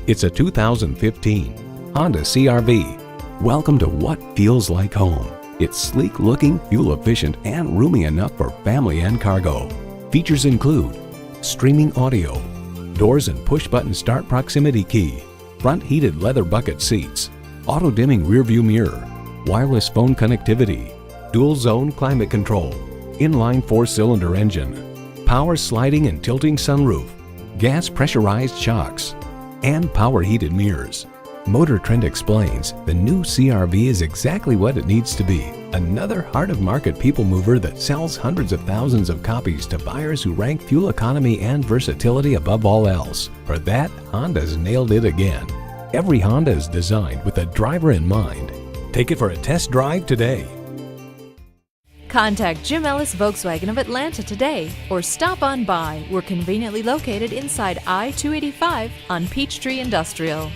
It's a 2015 Honda CR-V. Welcome to what feels like home. It's sleek looking, fuel efficient, and roomy enough for family and cargo. Features include streaming audio, doors and push-button start proximity key, front heated leather bucket seats, auto-dimming rearview mirror, wireless phone connectivity, dual-zone climate control, inline 4-cylinder engine, power sliding and tilting sunroof, gas pressurized shocks, and power heated mirrors. Motor Trend explains the new CR-V is exactly what it needs to be. Another heart-of-market people mover that sells hundreds of thousands of copies to buyers who rank fuel economy and versatility above all else. For that, Honda's nailed it again. Every Honda is designed with the driver in mind. Take it for a test drive today. Contact Jim Ellis Volkswagen of Atlanta today or stop on by. We're conveniently located inside I-285 on Peachtree Industrial.